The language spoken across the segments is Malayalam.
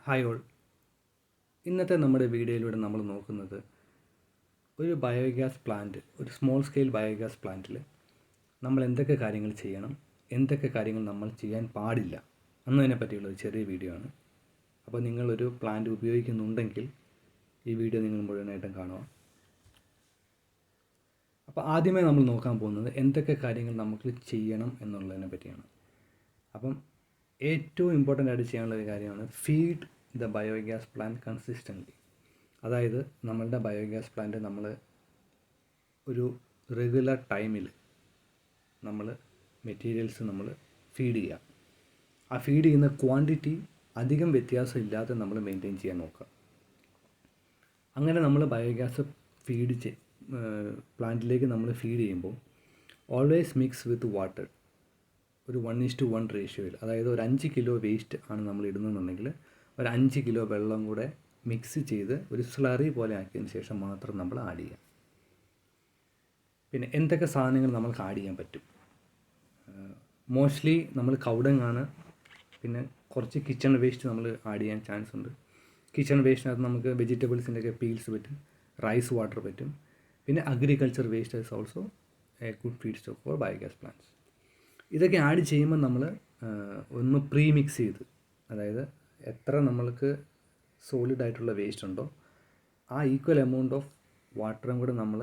Hi all. ഇന്നത്തെ നമ്മുടെ വീഡിയോയിലൂടെ നമ്മൾ നോക്കുന്നത് ഒരു ബയോഗ്യാസ് പ്ലാന്റ്, ഒരു സ്മോൾ സ്കെയിൽ ബയോഗ്യാസ് പ്ലാന്റിൽ നമ്മൾ എന്തൊക്കെ കാര്യങ്ങൾ ചെയ്യണം, എന്തൊക്കെ കാര്യങ്ങൾ നമ്മൾ ചെയ്യാൻ പാടില്ല എന്നതിനെ പറ്റിയുള്ള ഒരു ചെറിയ വീഡിയോ ആണ്. അപ്പോൾ നിങ്ങളൊരു പ്ലാന്റ് ഉപയോഗിക്കുന്നുണ്ടെങ്കിൽ ഈ വീഡിയോ നിങ്ങൾ മുഴുവനായിട്ടും കാണുക. അപ്പോൾ ആദ്യമേ നമ്മൾ നോക്കാൻ പോകുന്നത് എന്തൊക്കെ കാര്യങ്ങൾ നമുക്ക് ചെയ്യണം എന്നുള്ളതിനെ പറ്റിയാണ്. അപ്പം ഏറ്റവും ഇമ്പോർട്ടൻ്റ് ആയിട്ട് ചെയ്യാനുള്ള ഒരു കാര്യമാണ് feed the biogas plant consistently. അതായത് നമ്മളുടെ ബയോഗ്യാസ് പ്ലാന്റ് നമ്മൾ ഒരു റെഗുലർ ടൈമിൽ നമ്മൾ മെറ്റീരിയൽസ് നമ്മൾ ഫീഡ് ചെയ്യുക. ആ ഫീഡ് ചെയ്യുന്ന ക്വാണ്ടിറ്റി അധികം വ്യത്യാസമില്ലാതെ നമ്മൾ മെയിൻറ്റെയിൻ ചെയ്യാൻ നോക്കുക. അങ്ങനെ നമ്മൾ ബയോഗ്യാസ് പ്ലാന്റിലേക്ക് നമ്മൾ ഫീഡ് ചെയ്യുമ്പോൾ ഓൾവേസ് മിക്സ് വിത്ത് വാട്ടർ. ഒരു 1:1 റേഷ്യോയിൽ, അതായത് ഒരു 5 കിലോ വേസ്റ്റ് ആണ് നമ്മൾ ഇടുന്നതെന്നുണ്ടെങ്കിൽ ഒരു 5 കിലോ വെള്ളം കൂടെ മിക്സ് ചെയ്ത് ഒരു സ്ലറി പോലെ ആക്കിയതിന് ശേഷം മാത്രം നമ്മൾ ആഡ് ചെയ്യുക. പിന്നെ എന്തൊക്കെ സാധനങ്ങൾ നമുക്ക് ആഡ് ചെയ്യാൻ പറ്റും? മോസ്റ്റ്ലി നമ്മൾ കൗഡങ്ങാണ്. പിന്നെ കുറച്ച് കിച്ചൺ വേസ്റ്റ് നമ്മൾ ആഡ് ചെയ്യാൻ ചാൻസ് ഉണ്ട്. കിച്ചൺ വേസ്റ്റിനകത്ത് നമുക്ക് വെജിറ്റബിൾസിൻ്റെ ഒക്കെ പീൽസ് പറ്റും, റൈസ് വാട്ടർ പറ്റും. പിന്നെ agriculture waste is also a good feed stock for biogas plants. ഇതൊക്കെ ആഡ് ചെയ്യുമ്പോൾ നമ്മൾ ഒന്ന് പ്രീ മിക്സ് ചെയ്ത്, അതായത് എത്ര നമ്മൾക്ക് സോളിഡ് ആയിട്ടുള്ള വേസ്റ്റ് ഉണ്ടോ ആ ഈക്വൽ എമൗണ്ട് ഓഫ് വാട്ടറും കൂടെ നമ്മൾ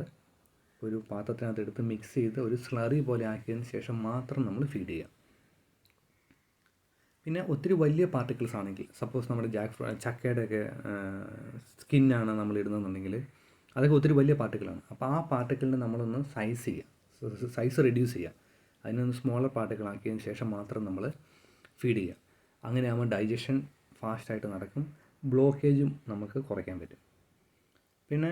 ഒരു പാത്രത്തിനകത്ത് എടുത്ത് മിക്സ് ചെയ്ത് ഒരു സ്ലറി പോലെ ആക്കിയതിന് ശേഷം മാത്രം നമ്മൾ ഫീഡ് ചെയ്യുക. പിന്നെ ഒത്തിരി വലിയ പാർട്ടിക്കിൾസ് ആണെങ്കിൽ, സപ്പോസ് നമ്മുടെ ചക്കയുടെയൊക്കെ സ്കിന്നാണ് നമ്മൾ ഇടുന്നതെന്നുണ്ടെങ്കിൽ അതൊക്കെ ഒത്തിരി വലിയ പാർട്ടിക്കിളാണ്. അപ്പോൾ ആ പാർട്ടിക്കിളിനെ നമ്മളൊന്ന് സൈസ് റെഡ്യൂസ് ചെയ്യുക. അതിനൊന്ന് സ്മോളർ പാർട്ടിക്കിൾ ആക്കിയതിന് ശേഷം മാത്രം നമ്മൾ ഫീഡ് ചെയ്യുക. അങ്ങനെ ആകുമ്പോൾ ഡൈജഷൻ ഫാസ്റ്റായിട്ട് നടക്കും, ബ്ലോക്കേജും നമുക്ക് കുറയ്ക്കാൻ പറ്റും. പിന്നെ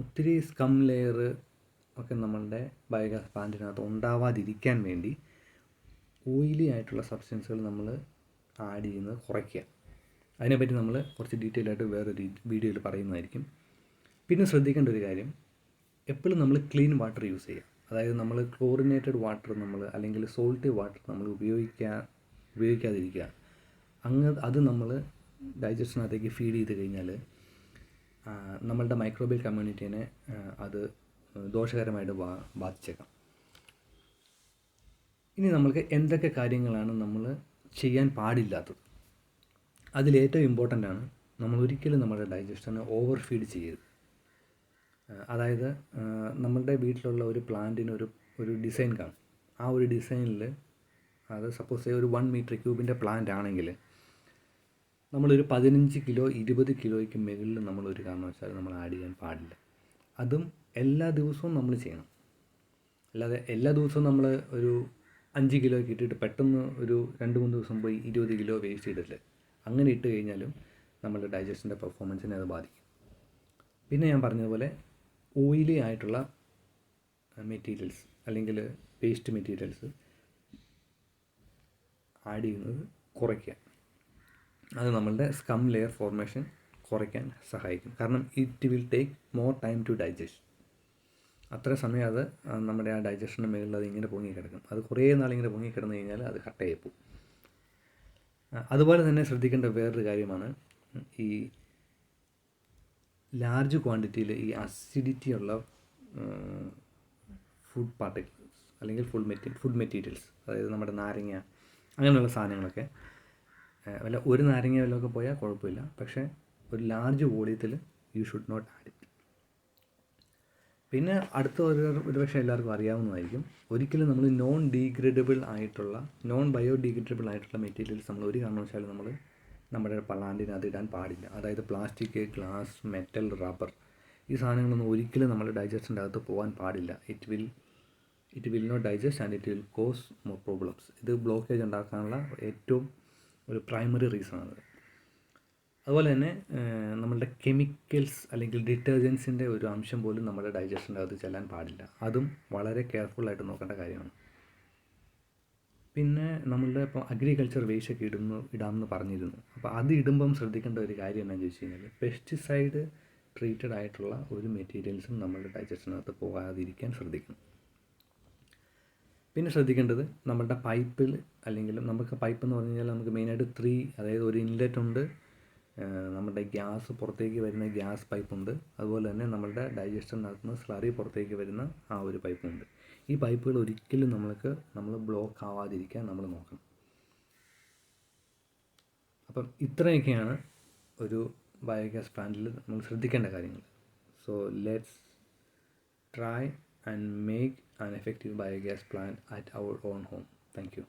ഒത്തിരി സ്കം ലെയർ ഒക്കെ നമ്മളുടെ ബയോഗ്യാസ് പ്ലാന്റിനകത്ത് ഉണ്ടാവാതിരിക്കാൻ വേണ്ടി ഓയിലി ആയിട്ടുള്ള സബ്സ്റ്റൻസുകൾ നമ്മൾ ആഡ് ചെയ്യുന്നത് കുറയ്ക്കുക. അതിനെപ്പറ്റി നമ്മൾ കുറച്ച് ഡീറ്റെയിൽ ആയിട്ട് വേറൊരു വീഡിയോയിൽ പറയുന്നതായിരിക്കും. പിന്നെ ശ്രദ്ധിക്കേണ്ട ഒരു കാര്യം, എപ്പോഴും നമ്മൾ ക്ലീൻ വാട്ടർ യൂസ് ചെയ്യുക. അതായത് നമ്മൾ ക്ലോറിനേറ്റഡ് വാട്ടർ അല്ലെങ്കിൽ സോൾട്ടി വാട്ടർ നമ്മൾ ഉപയോഗിക്കാതിരിക്കുക. അത് നമ്മൾ ഡൈജഷനകത്തേക്ക് ഫീഡ് ചെയ്ത് കഴിഞ്ഞാൽ നമ്മളുടെ മൈക്രോബിയൽ കമ്മ്യൂണിറ്റീനെ അത് ദോഷകരമായിട്ട് ബാധിച്ചേക്കാം. ഇനി നമ്മൾക്ക് എന്തൊക്കെ കാര്യങ്ങളാണ് നമ്മൾ ചെയ്യാൻ പാടില്ലാത്തത്? അതിലേറ്റവും ഇമ്പോർട്ടൻ്റ് ആണ്, നമ്മൾ ഒരിക്കലും നമ്മുടെ ഡൈജഷനെ ഓവർ ഫീഡ് ചെയ്യരുത്. അതായത് നമ്മളുടെ വീട്ടിലുള്ള ഒരു പ്ലാന്റിന് ഒരു ഡിസൈൻ കാണും. ആ ഒരു ഡിസൈനിൽ അത് സപ്പോസ് ഒരു 1 മീറ്റർ ക്യൂബിൻ്റെ പ്ലാന്റ് ആണെങ്കിൽ നമ്മളൊരു 15 കിലോ 20 കിലോയ്ക്ക് മുകളിൽ നമ്മളൊരു കാരണവശാലും നമ്മൾ ആഡ് ചെയ്യാൻ പാടില്ല. അതും എല്ലാ ദിവസവും നമ്മൾ ചെയ്യണം. അല്ലാതെ എല്ലാ ദിവസവും നമ്മൾ ഒരു 5 കിലോയ്ക്ക് ഇട്ടിട്ട് പെട്ടെന്ന് ഒരു 2-3 ദിവസം പോയി 20 കിലോ വേസ്റ്റ് ഇടില്ല. അങ്ങനെ ഇട്ട് കഴിഞ്ഞാലും നമ്മുടെ ഡൈജഷൻ്റെ പെർഫോമൻസിനെ അത് ബാധിക്കും. പിന്നെ ഞാൻ പറഞ്ഞതുപോലെ ഓയിലി ആയിട്ടുള്ള മെറ്റീരിയൽസ് അല്ലെങ്കിൽ വേസ്റ്റ് മെറ്റീരിയൽസ് ആഡ് ചെയ്യുന്നത് കുറയ്ക്കുക. അത് നമ്മളുടെ സ്കം ലെയർ ഫോർമേഷൻ കുറയ്ക്കാൻ സഹായിക്കും. കാരണം it will take more time to digest. അത്ര സമയം അത് നമ്മുടെ ആ ഡൈജഷൻ്റെ മുകളിൽ അത് ഇങ്ങനെ പൊങ്ങിക്കിടക്കും. അത് കുറേ നാളിങ്ങനെ പൊങ്ങിക്കിടന്നു കഴിഞ്ഞാൽ അത് കട്ടയായി പോകും. അതുപോലെ തന്നെ ശ്രദ്ധിക്കേണ്ട വേറൊരു കാര്യമാണ്, ഈ ലാർജ് ക്വാണ്ടിറ്റിയിൽ ഈ അസിഡിറ്റി ഉള്ള ഫുഡ് പാർട്ടിക്കിൾസ് അല്ലെങ്കിൽ ഫുഡ് മെറ്റീരിയൽസ്, അതായത് നമ്മുടെ നാരങ്ങ അങ്ങനെയുള്ള സാധനങ്ങളൊക്കെ വല്ല ഒരു നാരങ്ങ വല്ലതൊക്കെ പോയാൽ കുഴപ്പമില്ല. പക്ഷേ ഒരു ലാർജ് വോളിയത്തിൽ you should not add it. പിന്നെ അടുത്ത ഒരുപക്ഷെ എല്ലാവർക്കും അറിയാവുന്നതായിരിക്കും, ഒരിക്കലും നമ്മൾ നോൺ ബയോഡിഗ്രേഡബിൾ ആയിട്ടുള്ള മെറ്റീരിയൽസ് നമ്മൾ ഒരു കാരണവശാലും നമ്മൾ നമ്മുടെ പ്ലാന്റിനകത്ത് ഇടാൻ പാടില്ല. അതായത് പ്ലാസ്റ്റിക്, ഗ്ലാസ്, മെറ്റൽ, റബ്ബർ, ഈ സാധനങ്ങളൊന്നും ഒരിക്കലും നമ്മൾ ഡൈജസ്റ്റിൻ്റെ അകത്ത് പോകാൻ പാടില്ല. It will not digest and it will cause more problems. ഇത് ബ്ലോക്കേജ് ഉണ്ടാക്കാനുള്ള ഏറ്റവും ഒരു പ്രൈമറി റീസണാണ്. അതുപോലെ തന്നെ നമ്മളുടെ കെമിക്കൽസ് അല്ലെങ്കിൽ ഡിറ്റർജൻസിൻ്റെ ഒരു അംശം പോലും നമ്മുടെ ഡൈജസ്റ്റിൻ്റെ അകത്ത് ചെല്ലാൻ പാടില്ല. അതും വളരെ കെയർഫുള്ളായിട്ട് നോക്കേണ്ട കാര്യമാണ്. പിന്നെ നമ്മളുടെ ഇപ്പോൾ അഗ്രികൾച്ചർ വേസ്റ്റ് ഒക്കെ ഇടാമെന്ന് പറഞ്ഞിരുന്നു. അപ്പോൾ അത് ഇടുമ്പം ശ്രദ്ധിക്കേണ്ട ഒരു കാര്യം എന്താണെന്ന് ചോദിച്ചു കഴിഞ്ഞാൽ, പെസ്റ്റിസൈഡ് ട്രീറ്റഡ് ആയിട്ടുള്ള ഒരു മെറ്റീരിയൽസും നമ്മളുടെ ഡൈജസ്റ്റിനകത്ത് പോകാതിരിക്കാൻ ശ്രദ്ധിക്കണം. പിന്നെ ശ്രദ്ധിക്കേണ്ടത് നമ്മുടെ പൈപ്പിൽ, അല്ലെങ്കിൽ നമുക്ക് പൈപ്പ് എന്ന് പറഞ്ഞു കഴിഞ്ഞാൽ നമുക്ക് മെയിനായിട്ട് 3, അതായത് ഒരു ഇൻലെറ്റ് ഉണ്ട്, നമ്മുടെ ഗ്യാസ് പുറത്തേക്ക് വരുന്ന ഗ്യാസ് പൈപ്പുണ്ട്, അതുപോലെ തന്നെ നമ്മളുടെ ഡൈജസ്റ്ററിനകത്തുനിന്ന് സ്ലറി പുറത്തേക്ക് വരുന്ന ആ ഒരു പൈപ്പുണ്ട്. ഈ പൈപ്പുകൾ ഒരിക്കലും നമ്മൾ ബ്ലോക്ക് ആവാതിരിക്കാൻ നമ്മൾ നോക്കണം. അപ്പം ഇത്രയൊക്കെയാണ് ഒരു ബയോഗ്യാസ് പ്ലാന്റിൽ നമ്മൾ ശ്രദ്ധിക്കേണ്ട കാര്യങ്ങൾ. So let's try and make an effective biogas plant at our own home. Thank you.